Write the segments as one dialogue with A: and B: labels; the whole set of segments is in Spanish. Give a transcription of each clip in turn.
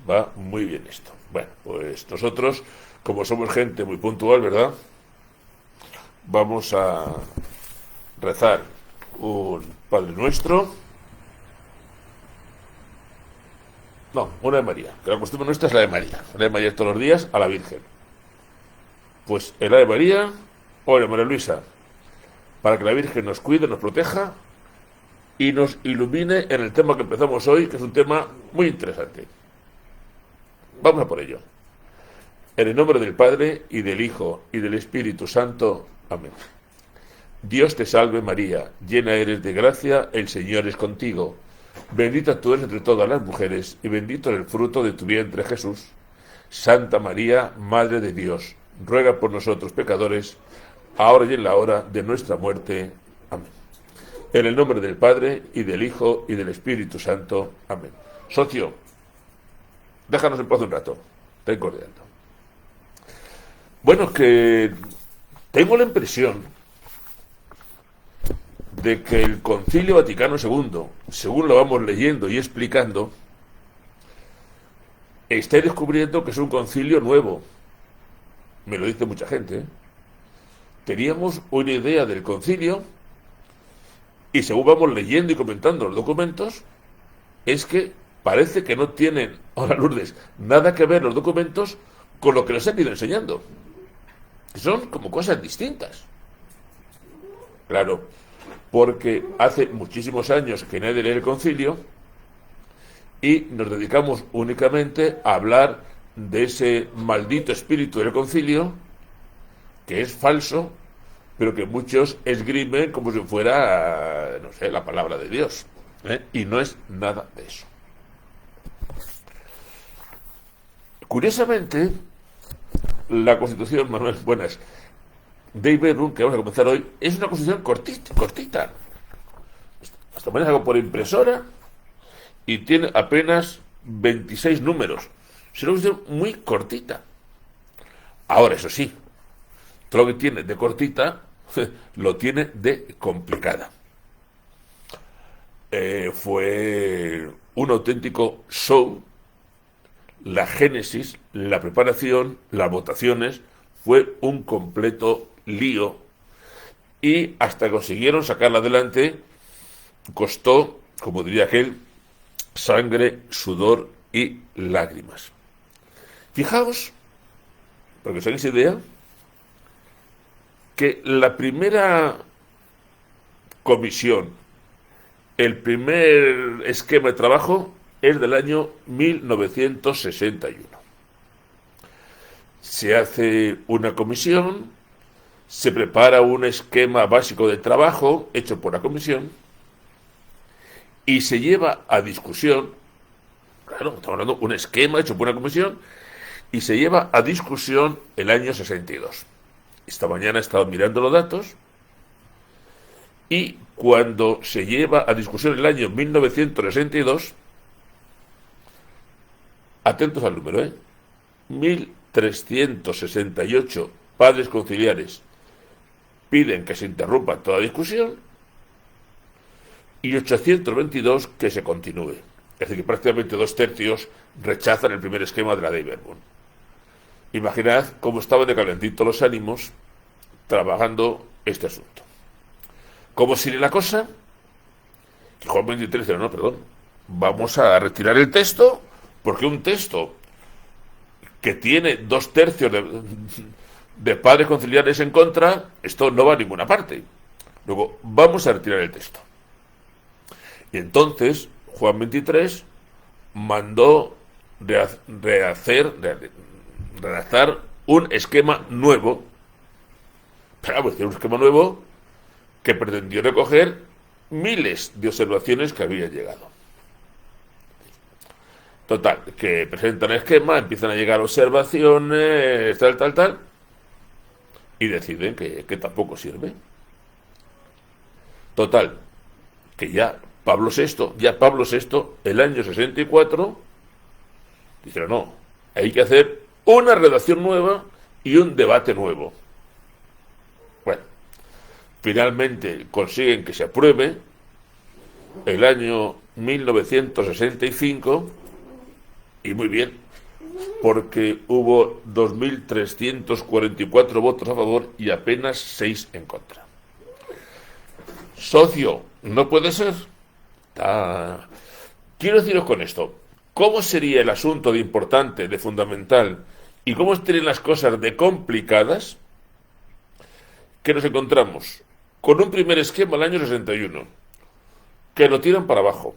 A: Va muy bien esto. Bueno, pues nosotros, como somos gente muy puntual, ¿verdad? Vamos a rezar un Padre Nuestro. No, una de María. Que la costumbre nuestra es la de María. La de María todos los días a la Virgen. Pues el Ave María o el María Luisa, para que la Virgen nos cuide, nos proteja y nos ilumine en el tema que empezamos hoy, que es un tema muy interesante. Vamos a por ello. En el nombre del Padre, y del Hijo, y del Espíritu Santo. Amén. Dios te salve María, llena eres de gracia, el Señor es contigo. Bendita tú eres entre todas las mujeres, y bendito es el fruto de tu vientre Jesús. Santa María, Madre de Dios, ruega por nosotros pecadores, ahora y en la hora de nuestra muerte. Amén. En el nombre del Padre, y del Hijo, y del Espíritu Santo. Amén. Socio, déjanos en paz un rato. Ten cordiando. Bueno, que tengo la impresión de que el Concilio Vaticano II, según lo vamos leyendo y explicando, está descubriendo que es un concilio nuevo. Me lo dice mucha gente, ¿eh? Teníamos una idea del concilio y según vamos leyendo y comentando los documentos, es que parece que no tienen, ahora Lourdes, nada que ver los documentos con lo que nos han ido enseñando. Son como cosas distintas. Claro, porque hace muchísimos años que nadie lee el concilio y nos dedicamos únicamente a hablar de ese maldito espíritu del concilio, que es falso, pero que muchos esgrimen como si fuera, no sé, la palabra de Dios, ¿eh? Y no es nada de eso. Curiosamente, la Constitución, Manuel, buenas, de Iberun, que vamos a comenzar hoy, es una Constitución cortita. Hasta mañana hago por impresora y tiene apenas 26 números. Es una Constitución muy cortita. Ahora, eso sí, todo lo que tiene de cortita lo tiene de complicada. Fue un auténtico show. La génesis, la preparación, las votaciones, fue un completo lío y hasta consiguieron sacarla adelante costó, como diría aquel, sangre, sudor y lágrimas. Fijaos, para que os hagáis idea, que la primera comisión, el primer esquema de trabajo es del año 1961. Se hace una comisión, se prepara un esquema básico de trabajo hecho por la comisión y se lleva a discusión, claro, estamos hablando de un esquema hecho por una comisión, y se lleva a discusión el año 62. Esta mañana he estado mirando los datos y cuando se lleva a discusión el año 1962, atentos al número, 1.368 padres conciliares piden que se interrumpa toda discusión y 822 que se continúe. Es decir, que prácticamente 2/3 rechazan el primer esquema de la de Ibergun. Imaginad cómo estaban de calentito los ánimos trabajando este asunto. ¿Cómo sigue la cosa? Que Juan 23 dice, no, perdón, vamos a retirar el texto, porque un texto que tiene 2/3 de padres conciliares en contra, esto no va a ninguna parte. Luego, vamos a retirar el texto. Y entonces, Juan 23 mandó redactar un esquema nuevo, pero un esquema nuevo que pretendió recoger miles de observaciones que habían llegado. Total, que presentan el esquema, empiezan a llegar observaciones, tal, y deciden que tampoco sirve. Total, que ya Pablo VI, el año 64, dijeron, no, hay que hacer una redacción nueva y un debate nuevo. Bueno, finalmente consiguen que se apruebe el año 1965 Y muy bien, porque hubo 2.344 votos a favor y apenas 6 en contra. Socio, no puede ser. Ah. Quiero deciros con esto, ¿cómo sería el asunto de importante, de fundamental, y cómo estarían las cosas de complicadas que nos encontramos con un primer esquema al año 61, que lo tiran para abajo,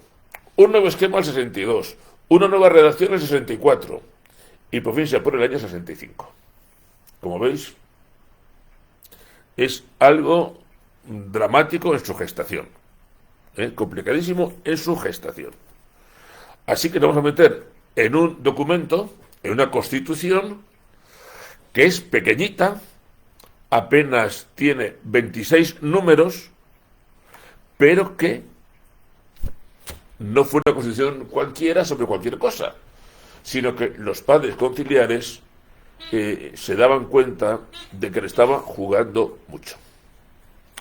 A: un nuevo esquema al 62, una nueva redacción al 64, y por fin se pone el año 65? Como veis, es algo dramático en su gestación, complicadísimo en su gestación. Así que nos vamos a meter en un documento, en una constitución, que es pequeñita, apenas tiene 26 números, pero que no fue una constitución cualquiera sobre cualquier cosa, sino que los padres conciliares se daban cuenta de que le estaban jugando mucho.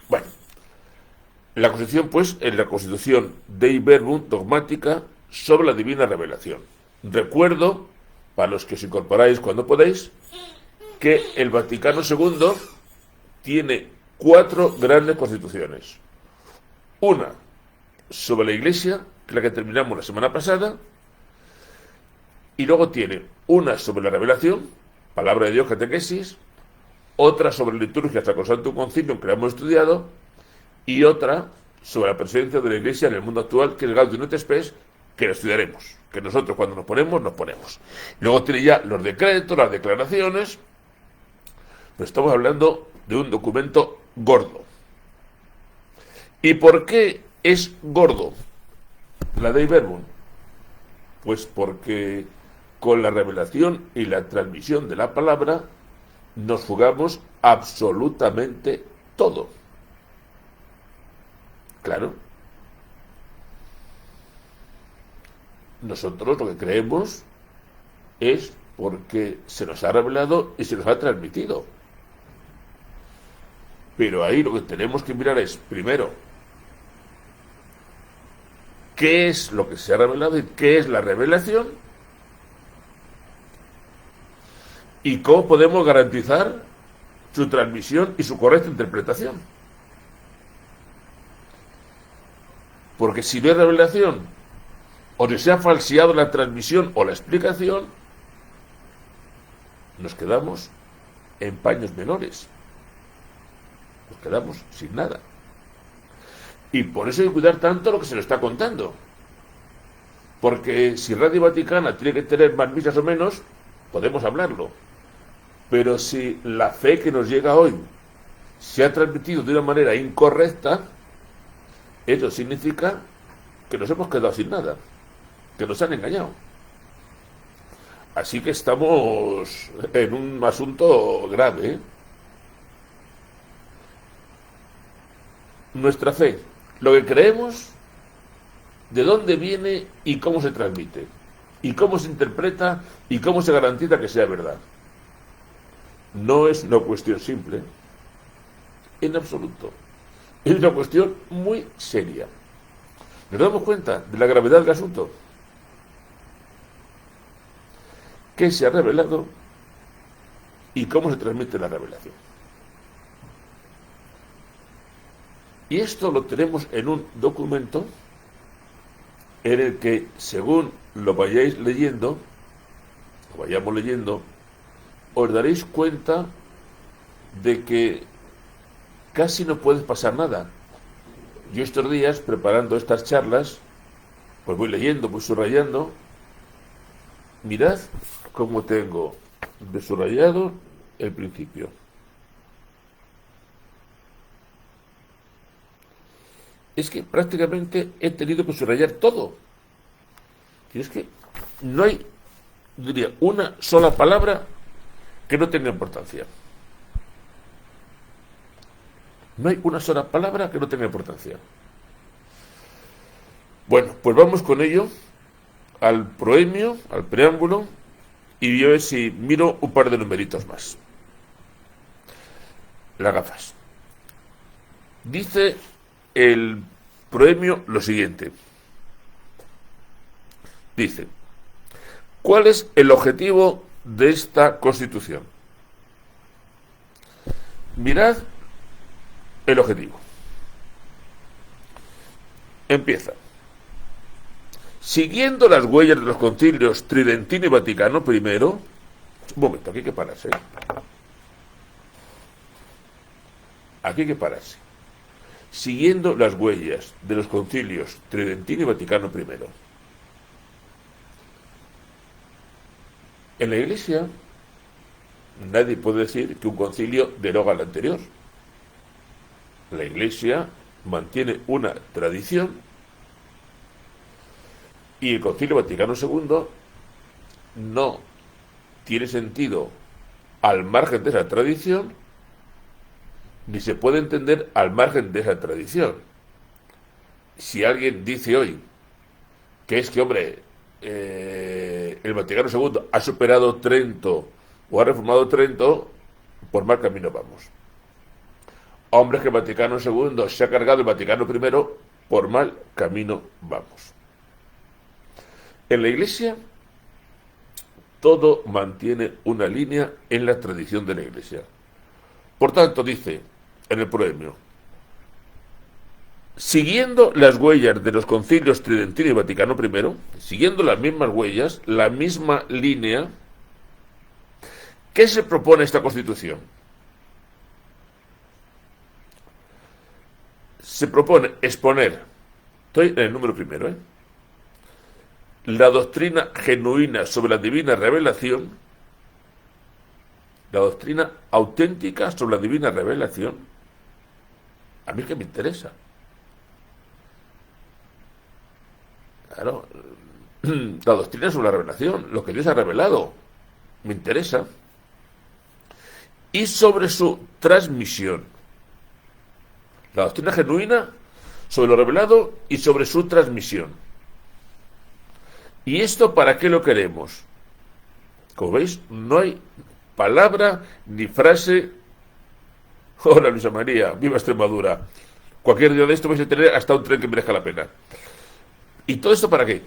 A: Bueno, la constitución, pues, es la constitución Dei Verbum dogmática sobre la divina revelación. Recuerdo, para los que os incorporáis cuando podéis, que el Vaticano II tiene 4 grandes constituciones. Una sobre la Iglesia, que es la que terminamos la semana pasada, y luego tiene una sobre la revelación, palabra de Dios, catequesis, otra sobre liturgia, Sacrosanctum Concilium, que la hemos estudiado, y otra sobre la presencia de la Iglesia en el mundo actual, que es el Gaudium et Spes, que lo estudiaremos, que nosotros cuando nos ponemos. Luego tiene ya los decretos, las declaraciones, pero estamos hablando de un documento gordo. ¿Y por qué es gordo la Dei Verbum? Pues porque con la revelación y la transmisión de la palabra nos jugamos absolutamente todo. Claro. Nosotros lo que creemos es porque se nos ha revelado y se nos ha transmitido. Pero ahí lo que tenemos que mirar es, primero, qué es lo que se ha revelado y qué es la revelación, y cómo podemos garantizar su transmisión y su correcta interpretación. Porque si no hay revelación, o si se ha falseado la transmisión o la explicación, nos quedamos en paños menores. Nos quedamos sin nada. Y por eso hay que cuidar tanto lo que se nos está contando. Porque si Radio Vaticana tiene que tener más misas o menos, podemos hablarlo. Pero si la fe que nos llega hoy se ha transmitido de una manera incorrecta, eso significa que nos hemos quedado sin nada, que nos han engañado. Así que estamos en un asunto grave, ¿eh? Nuestra fe, lo que creemos, de dónde viene y cómo se transmite, y cómo se interpreta y cómo se garantiza que sea verdad. No es una cuestión simple, en absoluto. Es una cuestión muy seria. ¿Nos damos cuenta de la gravedad del asunto? ¿Qué se ha revelado y cómo se transmite la revelación? Y esto lo tenemos en un documento en el que, según lo vayáis leyendo, lo vayamos leyendo, os daréis cuenta de que casi no puede pasar nada. Yo estos días, preparando estas charlas, pues voy leyendo, voy subrayando. Mirad cómo tengo de subrayado el principio. Es que prácticamente he tenido que subrayar todo. Y es que no hay, diría, una sola palabra que no tenga importancia. No hay una sola palabra que no tenga importancia. Bueno, pues vamos con ello al proemio, al preámbulo, y yo a ver si miro un par de numeritos más. Las gafas. Dice el proemio lo siguiente. Dice: ¿Cuál es el objetivo de esta Constitución? Mirad el objetivo. Empieza. Siguiendo las huellas de los concilios Tridentino y Vaticano I. Un momento, aquí hay que pararse. Aquí hay que pararse. Siguiendo las huellas de los concilios Tridentino y Vaticano I. En la Iglesia nadie puede decir que un concilio deroga al anterior. La Iglesia mantiene una tradición y el Concilio Vaticano II no tiene sentido al margen de esa tradición, ni se puede entender al margen de esa tradición. Si alguien dice hoy que es que, hombre, el Vaticano II ha superado Trento o ha reformado Trento, por mal camino vamos. Hombre, que el Vaticano II se ha cargado el Vaticano I, por mal camino vamos. En la Iglesia todo mantiene una línea en la tradición de la Iglesia. Por tanto, dice en el proemio, siguiendo las huellas de los concilios Tridentino y Vaticano I, siguiendo las mismas huellas, la misma línea, ¿qué se propone esta Constitución? Se propone exponer, estoy en el número primero, la doctrina genuina sobre la divina revelación, la doctrina auténtica sobre la divina revelación. A mí es que me interesa. Claro, la doctrina sobre la revelación, lo que Dios ha revelado, me interesa. Y sobre su transmisión. La doctrina genuina sobre lo revelado y sobre su transmisión. ¿Y esto para qué lo queremos? Como veis, no hay palabra ni frase. Hola, Luisa María, viva Extremadura. Cualquier día de esto vais a tener hasta un tren que merezca la pena. ¿Y todo esto para qué?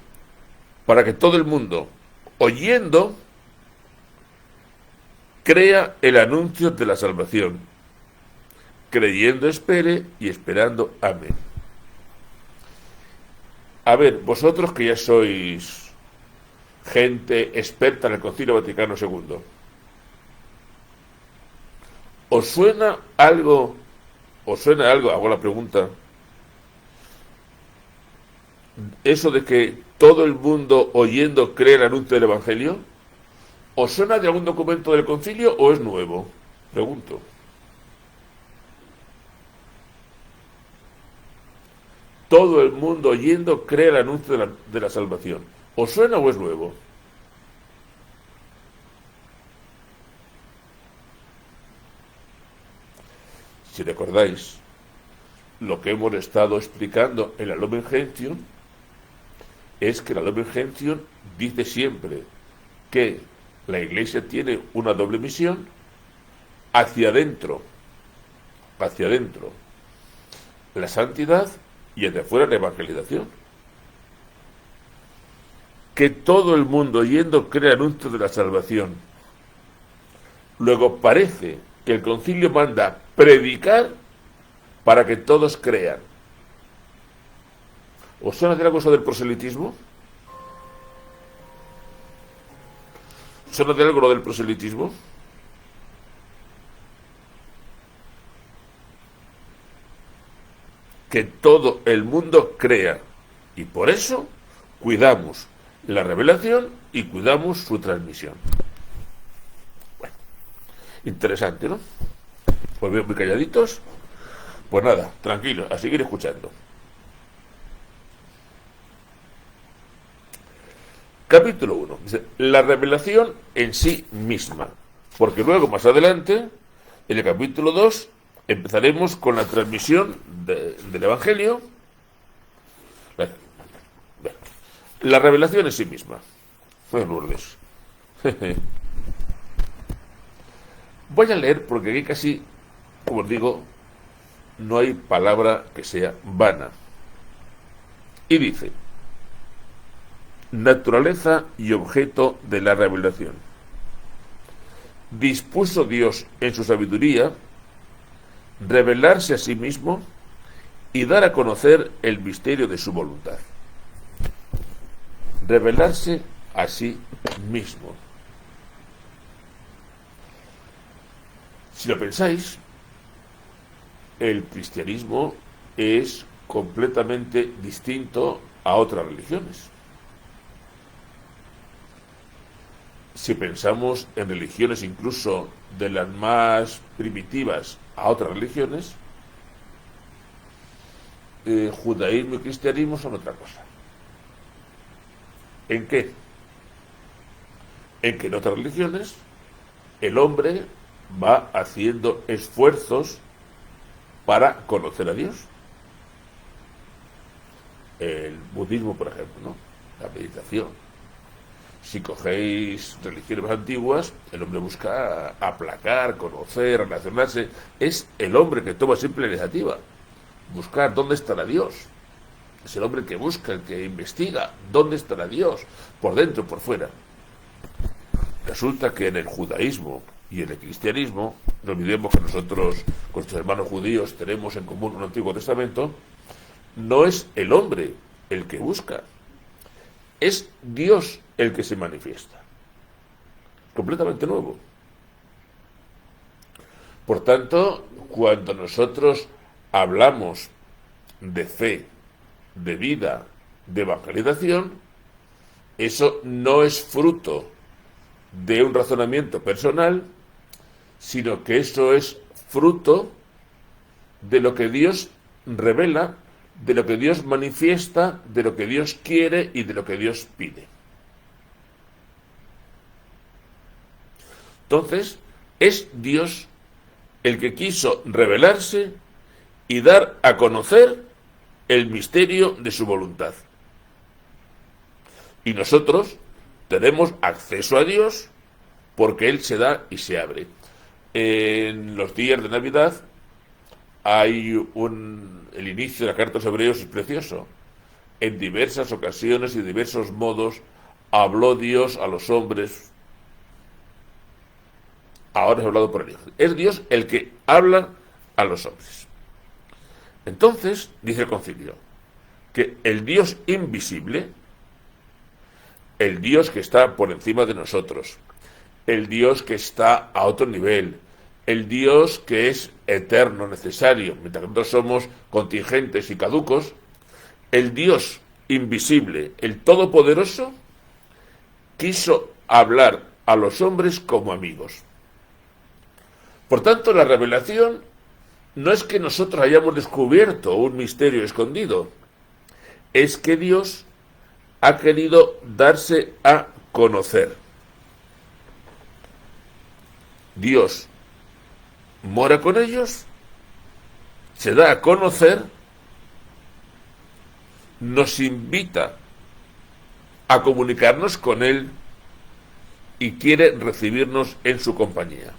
A: Para que todo el mundo, oyendo, crea el anuncio de la salvación. Creyendo espere y esperando amén. A ver, vosotros que ya sois gente experta en el Concilio Vaticano II, ¿os suena algo? Hago la pregunta, eso de que todo el mundo oyendo cree el anuncio del Evangelio. ¿Os suena de algún documento del concilio o es nuevo? Pregunto. Todo el mundo oyendo cree el anuncio de la salvación. ¿Os suena o es nuevo? Si recordáis lo que hemos estado explicando en la Lumen Gentium, es que la Lumen Gentium dice siempre que la Iglesia tiene una doble misión: hacia adentro la santidad y hacia afuera la evangelización. Que todo el mundo oyendo cree el anuncio de la salvación. Luego parece que el concilio manda predicar para que todos crean. ¿Os suena de la cosa del proselitismo? ¿Suena de algo lo del proselitismo? Que todo el mundo crea. Y por eso cuidamos la revelación y cuidamos su transmisión. Bueno, interesante, ¿no? Pues veo muy calladitos. Pues nada, tranquilos, a seguir escuchando. Capítulo 1. Dice, la revelación en sí misma. Porque luego, más adelante, en el capítulo 2, empezaremos con la transmisión del Evangelio. La revelación en sí misma. Lourdes. Voy a leer porque aquí casi, como os digo, no hay palabra que sea vana. Y dice: naturaleza y objeto de la revelación. Dispuso Dios en su sabiduría revelarse a sí mismo y dar a conocer el misterio de su voluntad. Revelarse a sí mismo. Si lo pensáis, el cristianismo es completamente distinto a otras religiones. Si pensamos en religiones incluso de las más primitivas a otras religiones, judaísmo y cristianismo son otra cosa. ¿En qué? En que en otras religiones el hombre va haciendo esfuerzos para conocer a Dios. El budismo, por ejemplo, ¿no? La meditación. Si cogéis religiones más antiguas, el hombre busca aplacar, conocer, relacionarse. Es el hombre que toma siempre la iniciativa. Buscar dónde estará Dios. Es el hombre que busca, el que investiga dónde estará Dios, por dentro, por fuera. Resulta que en el judaísmo y en el cristianismo, no olvidemos que nosotros, con nuestros hermanos judíos, tenemos en común un Antiguo Testamento, no es el hombre el que busca, es Dios el que se manifiesta. Completamente nuevo. Por tanto, cuando nosotros hablamos de fe, de vida, de evangelización, eso no es fruto de un razonamiento personal, sino que eso es fruto de lo que Dios revela, de lo que Dios manifiesta, de lo que Dios quiere y de lo que Dios pide. Entonces, es Dios el que quiso revelarse y dar a conocer el misterio de su voluntad. Y nosotros tenemos acceso a Dios porque Él se da y se abre. En los días de Navidad hay el inicio de la carta a los Hebreos es precioso. En diversas ocasiones y diversos modos habló Dios a los hombres. Ahora es hablado por el Hijo. Es Dios el que habla a los hombres. Entonces, dice el concilio, que el Dios invisible, el Dios que está por encima de nosotros, el Dios que está a otro nivel, el Dios que es eterno, necesario, mientras que nosotros somos contingentes y caducos, el Dios invisible, el Todopoderoso, quiso hablar a los hombres como amigos. Por tanto, la revelación no es que nosotros hayamos descubierto un misterio escondido, es que Dios ha querido darse a conocer. Dios mora con ellos, se da a conocer, nos invita a comunicarnos con Él y quiere recibirnos en su compañía.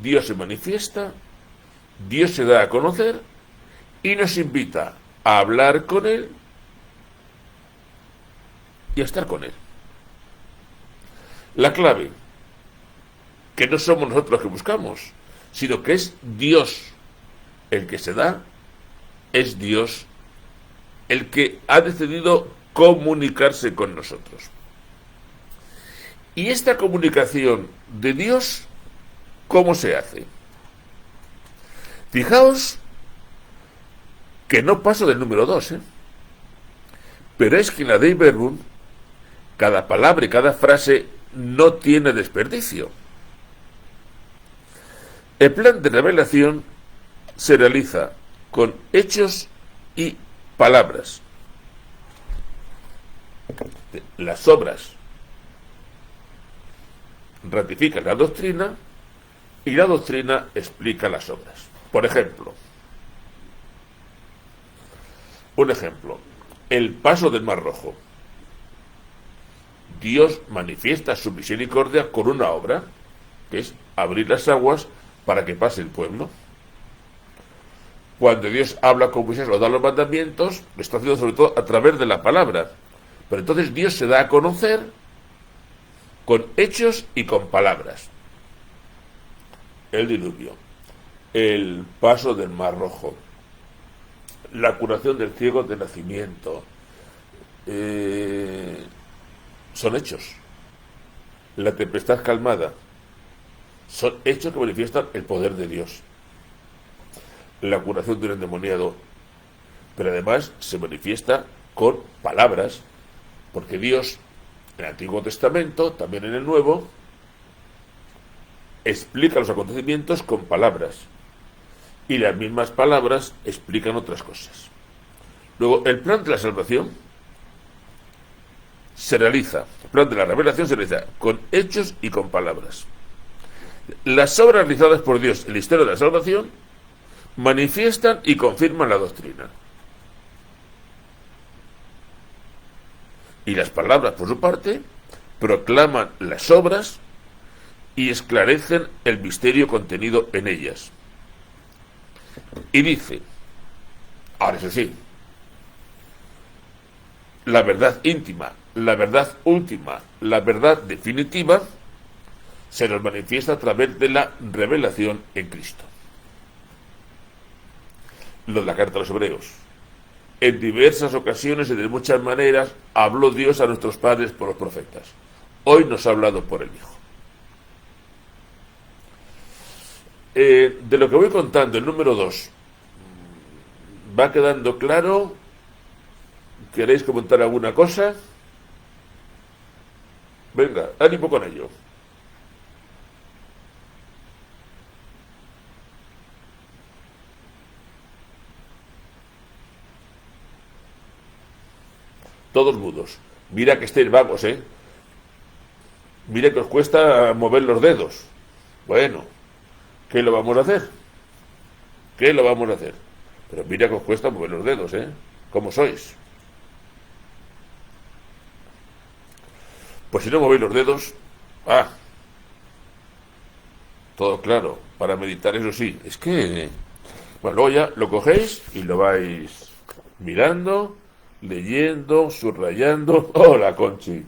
A: Dios se manifiesta, Dios se da a conocer y nos invita a hablar con Él y a estar con Él. La clave, que no somos nosotros los que buscamos, sino que es Dios el que se da, es Dios el que ha decidido comunicarse con nosotros. Y esta comunicación de Dios, ¿cómo se hace? Fijaos que no paso del número 2, pero es que en la Dei Verbum cada palabra y cada frase no tiene desperdicio. El plan de revelación se realiza con hechos y palabras. Las obras ratifican la doctrina y la doctrina explica las obras. Por ejemplo, un ejemplo, el paso del Mar Rojo. Dios manifiesta su misericordia con una obra, que es abrir las aguas para que pase el pueblo. Cuando Dios habla con Moisés o da los mandamientos, lo está haciendo sobre todo a través de la palabra, Pero entonces Dios se da a conocer con hechos y con palabras. El diluvio, el paso del Mar Rojo, la curación del ciego de nacimiento, son hechos. La tempestad calmada, son hechos que manifiestan el poder de Dios. La curación de un endemoniado, pero además se manifiesta con palabras, porque Dios, en el Antiguo Testamento, también en el Nuevo, explica los acontecimientos con palabras, y las mismas palabras explican otras cosas. Luego, el plan de la salvación se realiza, el plan de la revelación se realiza con hechos y con palabras. Las obras realizadas por Dios en la historia de la salvación manifiestan y confirman la doctrina. Y las palabras, por su parte, proclaman las obras y esclarecen el misterio contenido en ellas. Y dice, ahora eso sí, la verdad íntima, la verdad última, la verdad definitiva, se nos manifiesta a través de la revelación en Cristo. Lo de la carta a los Hebreos. En diversas ocasiones y de muchas maneras habló Dios a nuestros padres por los profetas. Hoy nos ha hablado por el Hijo. De lo que voy contando, el número 2, ¿va quedando claro? ¿Queréis comentar alguna cosa? Venga, ánimo con ello. Todos mudos. Mira que estéis vagos, ¿eh? Mira que os cuesta mover los dedos. Bueno, ¿qué lo vamos a hacer? ¿Qué lo vamos a hacer? Pero mira que os cuesta mover los dedos, ¿eh? ¿Cómo sois? Pues si no movéis los dedos, todo claro, para meditar, eso sí, es que, bueno, luego ya lo cogéis y lo vais mirando, leyendo, subrayando. Hola, Conchi.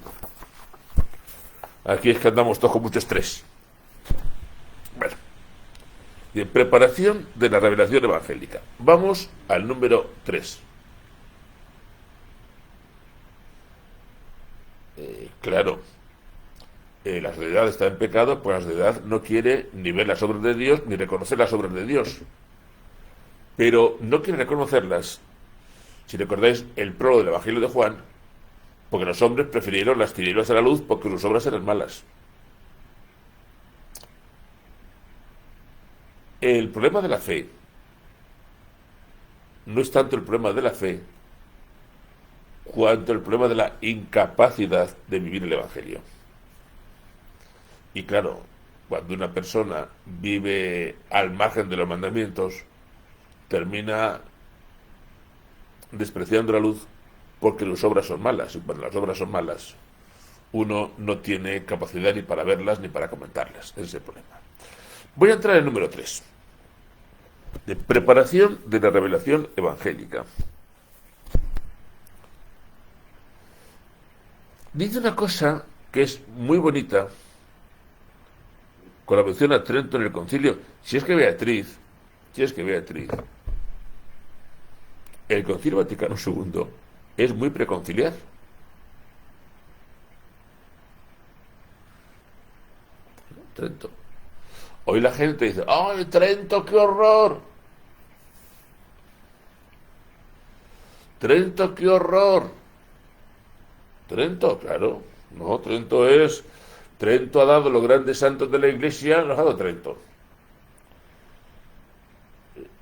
A: Aquí es que andamos todos con mucho estrés. Bueno, y en preparación de la revelación evangélica, vamos al número 3. Claro, la sociedad está en pecado, pues la sociedad no quiere ni ver las obras de Dios, ni reconocer las obras de Dios. Pero no quiere reconocerlas, si recordáis el prólogo del Evangelio de Juan, porque los hombres prefirieron las tinieblas a la luz porque sus obras eran malas. El problema de la fe no es tanto el problema de la fe, cuanto el problema de la incapacidad de vivir el Evangelio. Y claro, cuando una persona vive al margen de los mandamientos, termina despreciando la luz porque sus obras son malas. Y cuando las obras son malas, uno no tiene capacidad ni para verlas ni para comentarlas. Ese es el problema. Voy a entrar en el número 3. De preparación de la revelación evangélica. Dice una cosa que es muy bonita con la mención a Trento en el concilio. Si es que Beatriz, el concilio Vaticano II es muy preconciliar. Trento. Hoy la gente dice, ¡ay, Trento, qué horror! Trento, qué horror. Trento, claro. No, Trento ha dado los grandes santos de la Iglesia, los ha dado Trento.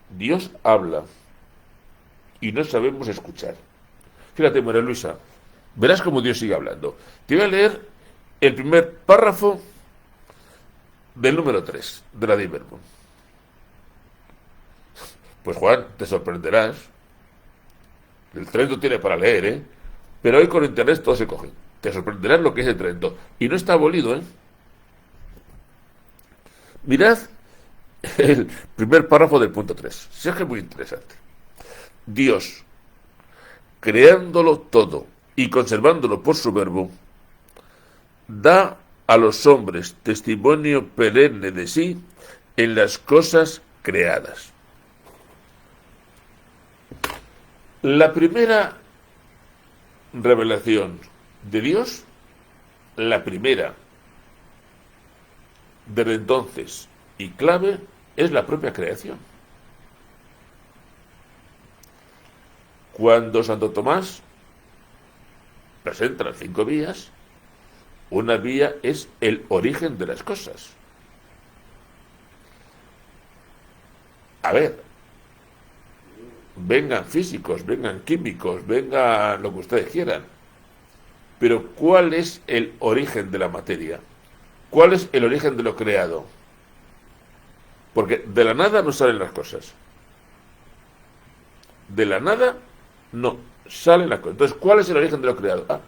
A: Dios habla y no sabemos escuchar. Fíjate, María Luisa, verás cómo Dios sigue hablando. Te voy a leer el primer párrafo del número 3 de la Dei Verbum. Pues Juan, te sorprenderás. El Trento tiene para leer, ¿eh? Pero hoy con internet todo se coge. Te sorprenderás lo que es el Trento. Y no está abolido, ¿eh? Mirad el primer párrafo del punto 3. Si es que es muy interesante. Dios, creándolo todo y conservándolo por su verbo, da a los hombres testimonio perenne de sí en las cosas creadas. La primera revelación de Dios, la primera desde entonces y clave, es la propia creación. Cuando Santo Tomás presenta las 5 vías, una vía es el origen de las cosas. A ver, vengan físicos, vengan químicos, vengan lo que ustedes quieran, pero ¿cuál es el origen de la materia? ¿Cuál es el origen de lo creado? Porque de la nada no salen las cosas. De la nada no salen las cosas. Entonces, ¿cuál es el origen de lo creado? Ah.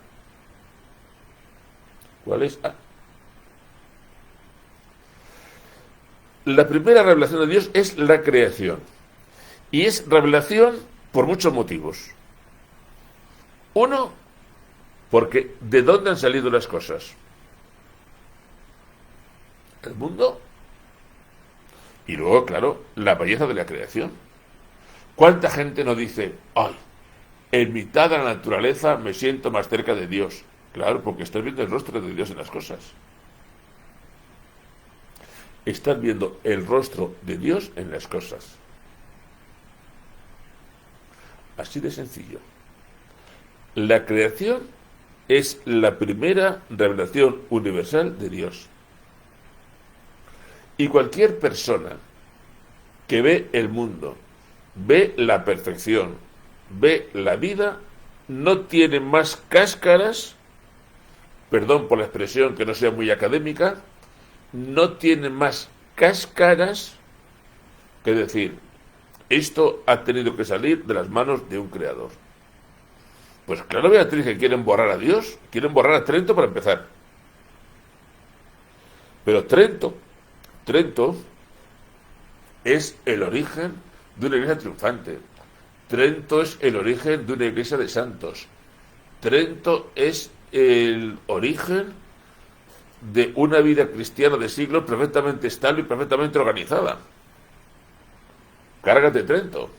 A: ¿Cuál es? Ah. La primera revelación de Dios es la creación. Y es revelación por muchos motivos. Uno, porque ¿de dónde han salido las cosas? El mundo. Y luego, claro, la belleza de la creación. ¿Cuánta gente no dice, ay, en mitad de la naturaleza me siento más cerca de Dios? Claro, porque estás viendo el rostro de Dios en las cosas. Estás viendo el rostro de Dios en las cosas. Así de sencillo. La creación es la primera revelación universal de Dios. Y cualquier persona que ve el mundo, ve la perfección, ve la vida, no tiene más cáscaras, perdón por la expresión que no sea muy académica, no tiene más cáscaras que decir, esto ha tenido que salir de las manos de un creador. Pues claro, Beatriz, que quieren borrar a Dios, quieren borrar a Trento para empezar. Pero Trento es el origen de una iglesia triunfante. Trento es el origen de una iglesia de santos. Trento es el origen de una vida cristiana de siglos perfectamente estable y perfectamente organizada. Cárgate Trento,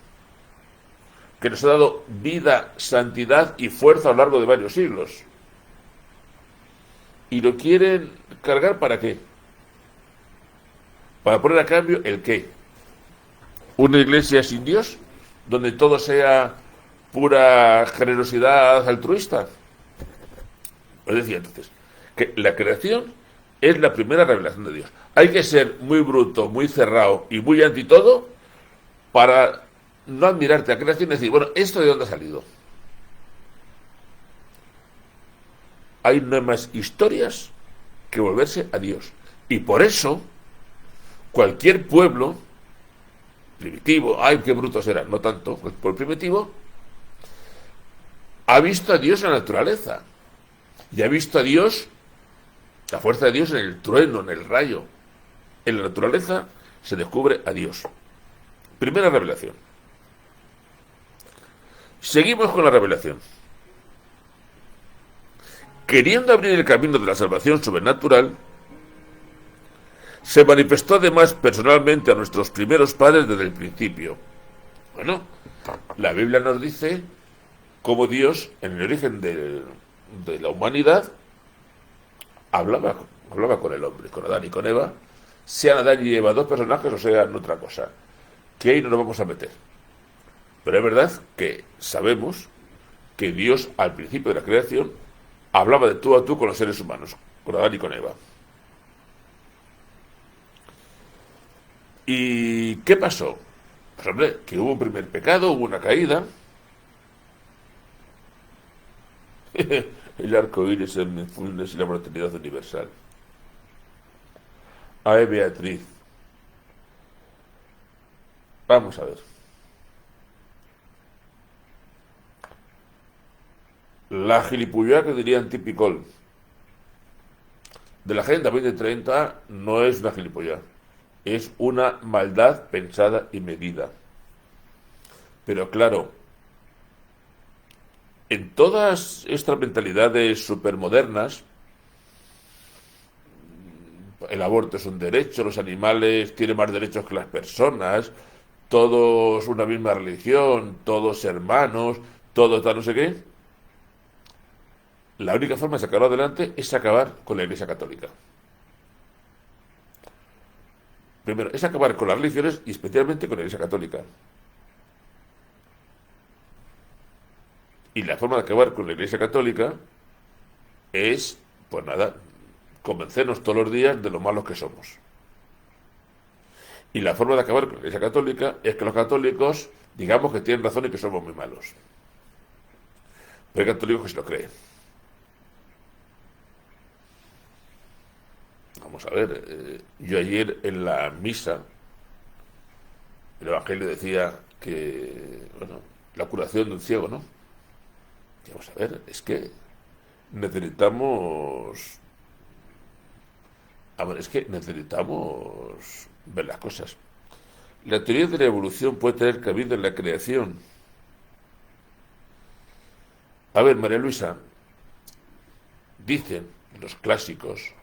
A: que nos ha dado vida, santidad y fuerza a lo largo de varios siglos. ¿Y lo quieren cargar para qué? Para poner a cambio ¿el qué? ¿Una iglesia sin Dios? ¿Donde todo sea pura generosidad altruista? Os decía entonces que la creación es la primera revelación de Dios. Hay que ser muy bruto, muy cerrado y muy anti todo para no admirarte a la creación y decir, bueno, ¿esto de dónde ha salido? Hay no hay más historias que volverse a Dios. Y por eso cualquier pueblo primitivo, ay, qué brutos eran, no tanto, el pueblo primitivo, ha visto a Dios en la naturaleza. Y ha visto a Dios, la fuerza de Dios en el trueno, en el rayo. En la naturaleza se descubre a Dios. Primera revelación. Seguimos con la revelación. Queriendo abrir el camino de la salvación sobrenatural, se manifestó además personalmente a nuestros primeros padres desde el principio. Bueno, la Biblia nos dice cómo Dios, en el origen de la humanidad, hablaba con el hombre, con Adán y con Eva, sean Adán y Eva dos personajes o sean otra cosa, que ahí no nos vamos a meter. Pero es verdad que sabemos que Dios, al principio de la creación, hablaba de tú a tú con los seres humanos, con Adán y con Eva. ¿Y qué pasó? Pues hombre, que hubo un primer pecado, hubo una caída. El arco iris, el mindfulness y la fraternidad universal. Ay, Beatriz. Vamos a ver. La gilipullada que dirían típico de la Agenda 2030 no es una gilipollada. Es una maldad pensada y medida. Pero claro, en todas estas mentalidades supermodernas, el aborto es un derecho, los animales tienen más derechos que las personas, todos una misma religión, todos hermanos, todos tal no sé qué. La única forma de sacarlo adelante es acabar con la Iglesia Católica. Primero, es acabar con las religiones y especialmente con la Iglesia Católica. Y la forma de acabar con la Iglesia Católica es, pues nada, convencernos todos los días de lo malos que somos. Y la forma de acabar con la Iglesia Católica es que los católicos digamos que tienen razón y que somos muy malos. Pero hay católicos que se lo creen. Vamos a ver, yo ayer en la misa, el Evangelio decía que, bueno, la curación de un ciego, ¿no? Y vamos a ver, es que necesitamos... A ver, es que necesitamos ver las cosas. La teoría de la evolución puede tener cabida en la creación. A ver, María Luisa, dicen los clásicos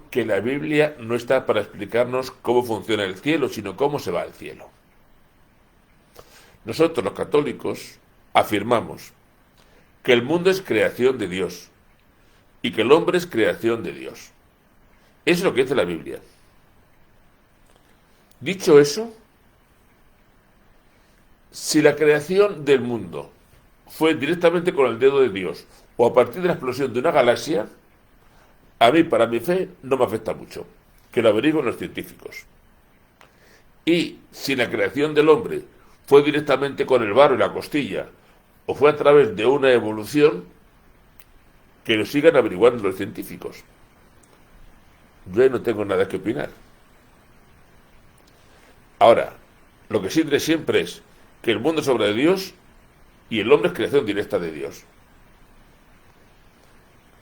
A: que la Biblia no está para explicarnos cómo funciona el cielo, sino cómo se va al cielo. Nosotros, los católicos, afirmamos que el mundo es creación de Dios y que el hombre es creación de Dios. Eso es lo que dice la Biblia. Dicho eso, si la creación del mundo fue directamente con el dedo de Dios o a partir de la explosión de una galaxia, a mí, para mi fe, no me afecta mucho, que lo averigüen los científicos. Y si la creación del hombre fue directamente con el barro y la costilla, o fue a través de una evolución, que lo sigan averiguando los científicos. Yo no tengo nada que opinar. Ahora, lo que sí diré siempre es que el mundo es obra de Dios y el hombre es creación directa de Dios.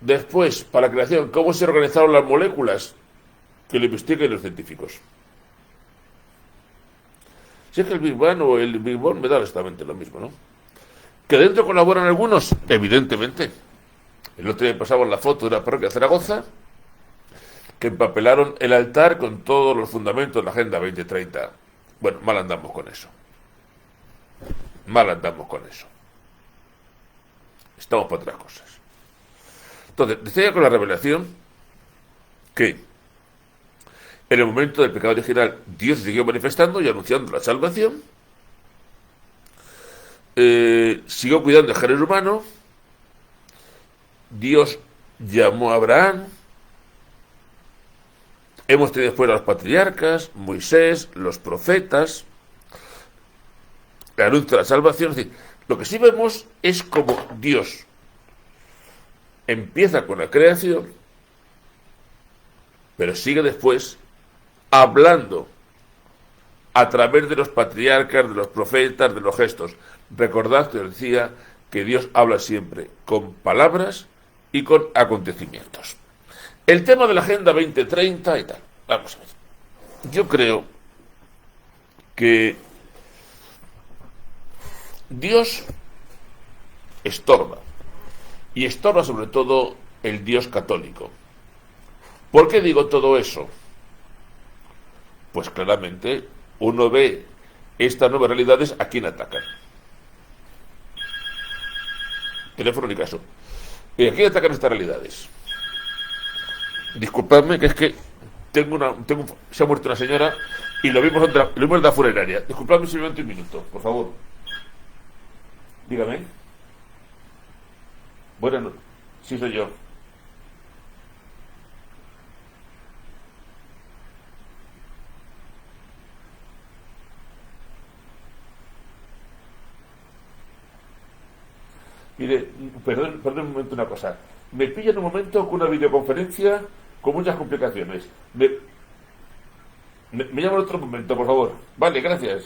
A: Después, para la creación, ¿cómo se organizaron las moléculas? Que lo investiguen los científicos. Si es que el Big Bang o el Big Bang me da exactamente lo mismo, ¿no? ¿Que dentro colaboran algunos? Evidentemente. El otro día pasamos la foto de la parroquia de Zaragoza, que empapelaron el altar con todos los fundamentos de la Agenda 2030. Bueno, mal andamos con eso. Mal andamos con eso. Estamos para otras cosas. Entonces, decía con la revelación que en el momento del pecado original Dios siguió manifestando y anunciando la salvación, siguió cuidando del género humano, Dios llamó a Abraham, hemos tenido después a los patriarcas, Moisés, los profetas, el anuncio de la salvación. Es decir, lo que sí vemos es como Dios empieza con la creación, pero sigue después hablando a través de los patriarcas, de los profetas, de los gestos. Recordad que os decía que Dios habla siempre con palabras y con acontecimientos. El tema de la Agenda 2030 y tal. Vamos a ver. Yo creo que Dios estorba. Y estorba sobre todo el Dios católico. ¿Por qué digo todo eso? Pues claramente uno ve estas nuevas realidades a quién atacan. Teléfono ni caso. ¿Y a quién atacan estas realidades? Disculpadme, que es que se ha muerto una señora y lo vimos en la funeraria. Disculpadme simplemente un minuto, por favor. Dígame. Bueno, sí soy yo. Mire, perdón un momento una cosa. Me pilla en un momento con una videoconferencia con muchas complicaciones. Me llama en otro momento, por favor. Vale, gracias.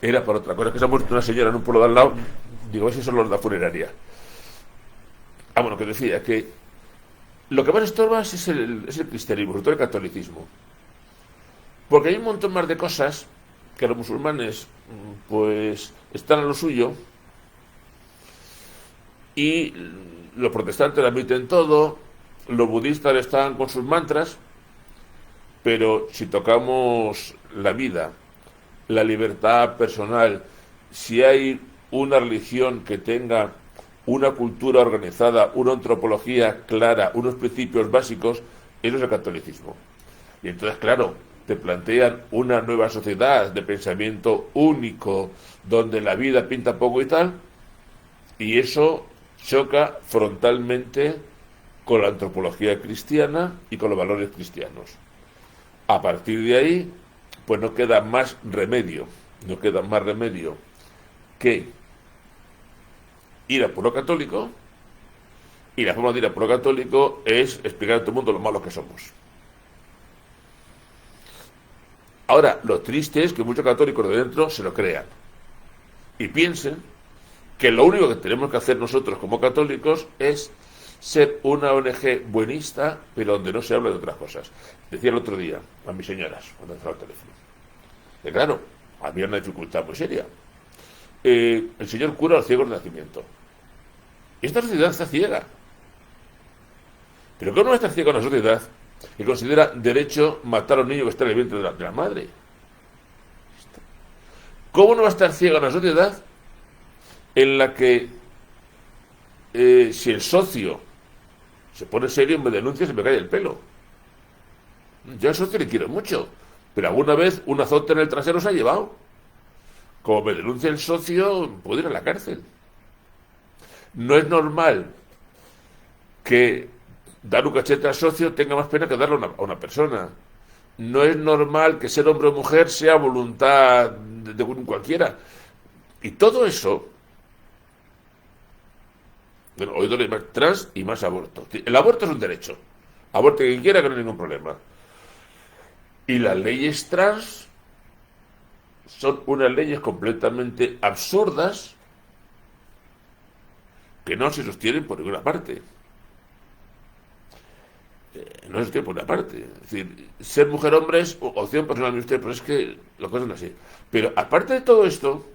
A: Era por otra cosa, que se ha muerto una señora en un pueblo de al lado. Digo, esos son los de la funeraria. Bueno, que decía que lo que más estorba es el cristianismo, sobre todo el catolicismo. Porque hay un montón más de cosas que los musulmanes pues están en lo suyo y los protestantes admiten todo, los budistas están con sus mantras, pero si tocamos la vida, la libertad personal, si hay una religión que tenga una cultura organizada, una antropología clara, unos principios básicos, eso es el catolicismo. Y entonces, claro, te plantean una nueva sociedad de pensamiento único, donde la vida pinta poco y tal, y eso choca frontalmente con la antropología cristiana y con los valores cristianos. A partir de ahí, pues no queda más remedio que ir a puro católico, y la forma de ir a puro católico es explicar a todo el mundo lo malos que somos. Ahora, lo triste es que muchos católicos de dentro se lo crean y piensen que lo único que tenemos que hacer nosotros como católicos es ser una ONG buenista, pero donde no se habla de otras cosas. Decía el otro día a mis señoras, cuando entraba el teléfono, que claro, había una dificultad muy seria. El Señor cura a los ciegos de nacimiento. Y esta sociedad está ciega. Pero ¿cómo no va a estar ciega una sociedad que considera derecho matar a un niño que está en el vientre de la madre? ¿Cómo no va a estar ciega una sociedad en la que si el socio se pone serio, me denuncia, se me cae el pelo? Yo al socio le quiero mucho, pero alguna vez un azote en el trasero se ha llevado. Como me denuncia el socio, puedo ir a la cárcel. No es normal que dar un cachete al socio tenga más pena que darle a una persona. No es normal que ser hombre o mujer sea voluntad de cualquiera. Y todo eso, bueno, hoy doy más trans y más aborto. El aborto es un derecho. Aborte quien quiera, que no hay ningún problema. Y las leyes trans son unas leyes completamente absurdas que no se sostienen por ninguna parte. No se sostienen por ninguna parte. Es decir, ser mujer-hombre es opción personal de usted, pero es que las cosas son así. Pero aparte de todo esto,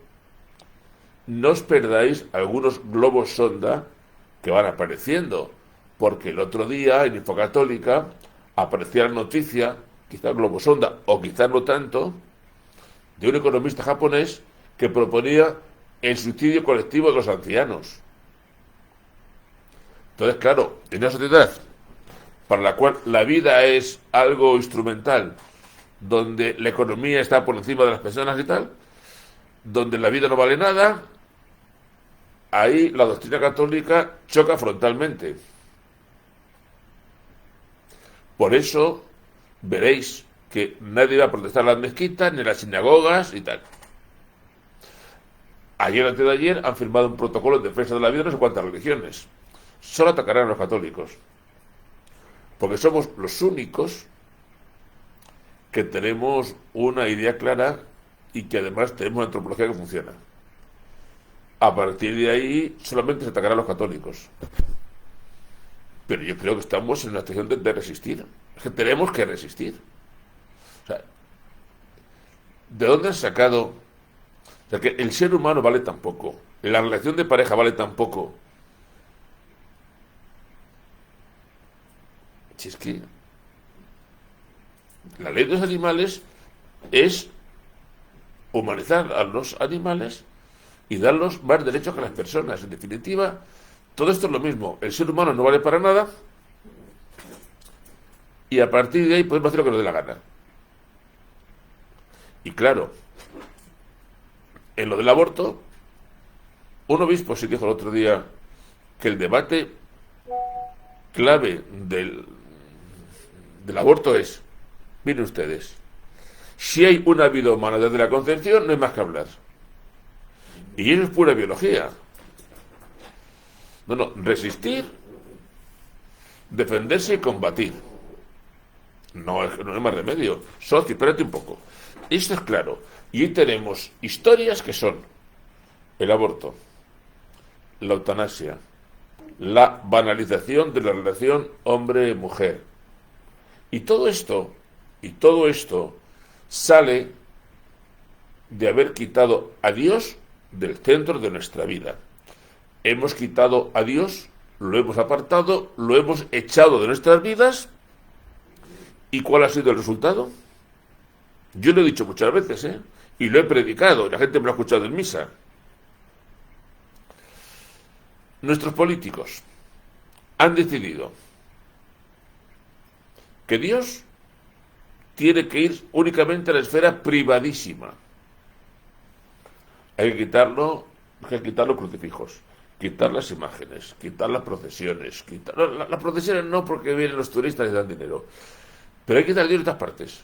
A: no os perdáis algunos globos sonda que van apareciendo, porque el otro día en Infocatólica aparecía la noticia, quizá globo sonda o quizá no tanto, de un economista japonés que proponía el suicidio colectivo de los ancianos. Entonces, claro, en una sociedad para la cual la vida es algo instrumental, donde la economía está por encima de las personas y tal, donde la vida no vale nada, ahí la doctrina católica choca frontalmente. Por eso veréis que nadie va a protestar en las mezquitas, ni en las sinagogas y tal. Ayer, antes de ayer, han firmado un protocolo en defensa de la vida de no sé cuántas religiones. Solo atacarán a los católicos. Porque somos los únicos que tenemos una idea clara y que además tenemos una antropología que funciona. A partir de ahí, solamente se atacará a los católicos. Pero yo creo que estamos en una situación de resistir. Es que tenemos que resistir. O sea, ¿de dónde han sacado? O sea, que el ser humano vale tan poco, la relación de pareja vale tan poco. Si es que la ley de los animales es humanizar a los animales y darlos más derechos que las personas. En definitiva, todo esto es lo mismo. El ser humano no vale para nada y a partir de ahí podemos hacer lo que nos dé la gana. Y claro, en lo del aborto, un obispo sí dijo el otro día que el debate clave del aborto es, miren ustedes, si hay una vida humana desde la concepción, no hay más que hablar. Y eso es pura biología. No, resistir, defenderse y combatir. No hay más remedio. Socio, espérate un poco. Esto es claro. Y ahí tenemos historias que son el aborto, la eutanasia, la banalización de la relación hombre-mujer. Y todo esto sale de haber quitado a Dios del centro de nuestra vida. Hemos quitado a Dios, lo hemos apartado, lo hemos echado de nuestras vidas. ¿Y cuál ha sido el resultado? Yo lo he dicho muchas veces, y lo he predicado, y la gente me lo ha escuchado en misa. Nuestros políticos han decidido que Dios tiene que ir únicamente a la esfera privadísima. Hay que quitarlo crucifijos, quitar las imágenes, quitar las procesiones, las procesiones no porque vienen los turistas y dan dinero, pero hay que quitar Dios de estas partes.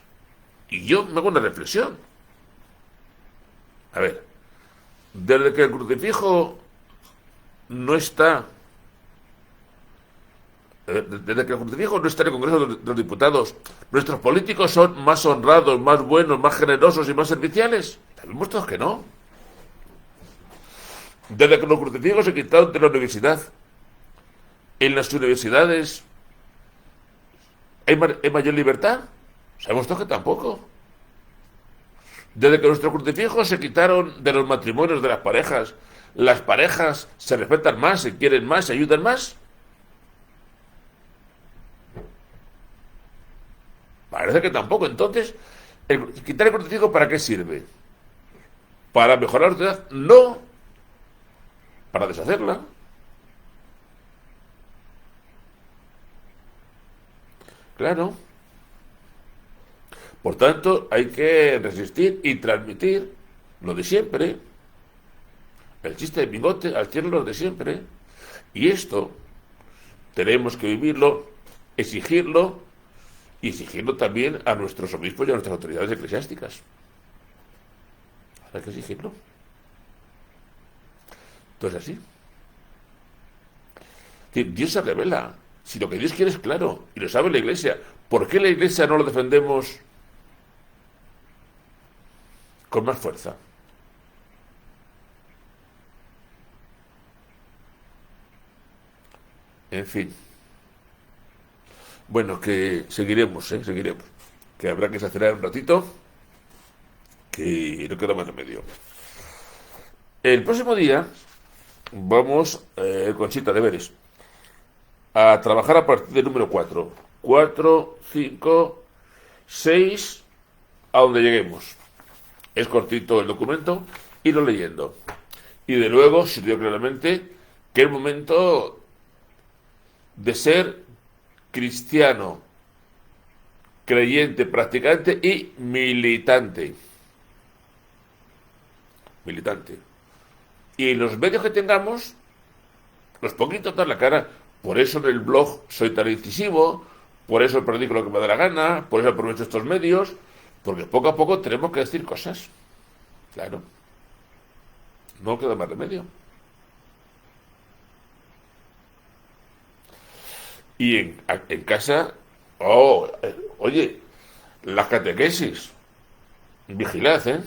A: Y yo me hago una reflexión. A ver, desde que el crucifijo no está, desde que el crucifijo no está en el Congreso de los Diputados, ¿nuestros políticos son más honrados, más buenos, más generosos y más serviciales? Sabemos todos que no. Desde que los crucifijos se quitaron de la universidad, en las universidades ¿hay mayor libertad? Sabemos todos que tampoco. Desde que nuestros crucifijos se quitaron de los matrimonios de las parejas se respetan más, se quieren más, se ayudan más. Parece que tampoco. Entonces, quitar el crucifijo, ¿para qué sirve? ¿Para mejorar la sociedad? No. Para deshacerla. Claro. Por tanto, hay que resistir y transmitir lo de siempre. El chiste de bigote, al cielo lo de siempre. Y esto tenemos que vivirlo, exigirlo y exigirlo también a nuestros obispos y a nuestras autoridades eclesiásticas. Hay que exigirlo. Entonces así. Dios se revela. Si lo que Dios quiere es claro, y lo sabe la Iglesia, ¿por qué la Iglesia no lo defendemos con más fuerza? En fin. Bueno, que seguiremos, seguiremos. Que habrá que acelerar un ratito, que no queda más remedio. El próximo día vamos, Conchita, deberes, a trabajar a partir del número 4. 4, 5, 6, a donde lleguemos. Es cortito el documento, irlo leyendo. Y de luego, se dio claramente que es momento de ser cristiano, creyente, practicante y militante. Militante. Y los medios que tengamos, los poquitos dar la cara. Por eso en el blog soy tan incisivo, por eso predico lo que me da la gana, por eso aprovecho estos medios, porque poco a poco tenemos que decir cosas. Claro. No queda más remedio. Y en casa, oye, las catequesis, vigilad,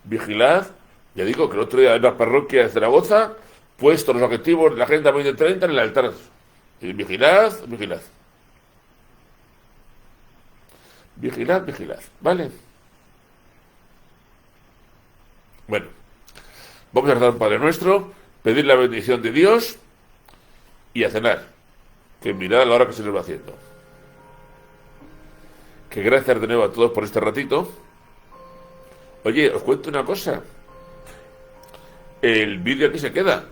A: vigilad. Ya digo que el otro día en la parroquia de Zaragoza, puesto los objetivos de la Agenda 2030 en el altar. Y vigilad, vigilad. Vigilad, vigilad. ¿Vale? Bueno, vamos a rezar un Padre Nuestro, pedir la bendición de Dios y a cenar. Que mirad a la hora que se nos va haciendo. Que gracias de nuevo a todos por este ratito. Oye, os cuento una cosa. El vídeo aquí se queda.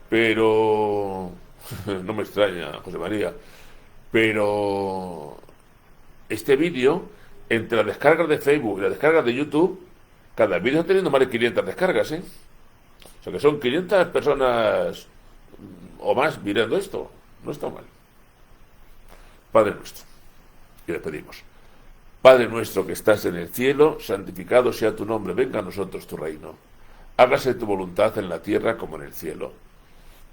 A: Pero no me extraña, José María. Pero este vídeo, entre las descargas de Facebook y las descargas de YouTube, cada vídeo está teniendo más de 500 descargas, O sea que son 500 personas o más mirando esto. No está mal. Padre nuestro, y le pedimos: Padre nuestro que estás en el cielo, santificado sea tu nombre, venga a nosotros tu reino. Hágase tu voluntad en la tierra como en el cielo.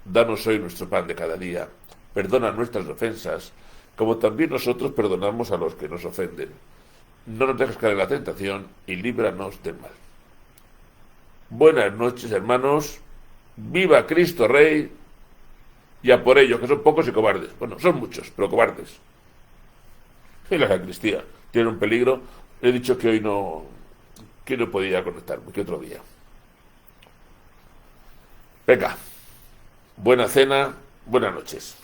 A: Danos hoy nuestro pan de cada día. Perdona nuestras ofensas, como también nosotros perdonamos a los que nos ofenden. No nos dejes caer en la tentación y líbranos del mal. Buenas noches, hermanos. Viva Cristo Rey. Y a por ellos, que son pocos y cobardes. Bueno, son muchos, pero cobardes. Y la sacristía tiene un peligro he dicho que no podía conectarme, que otro día. Venga, buena cena, buenas noches.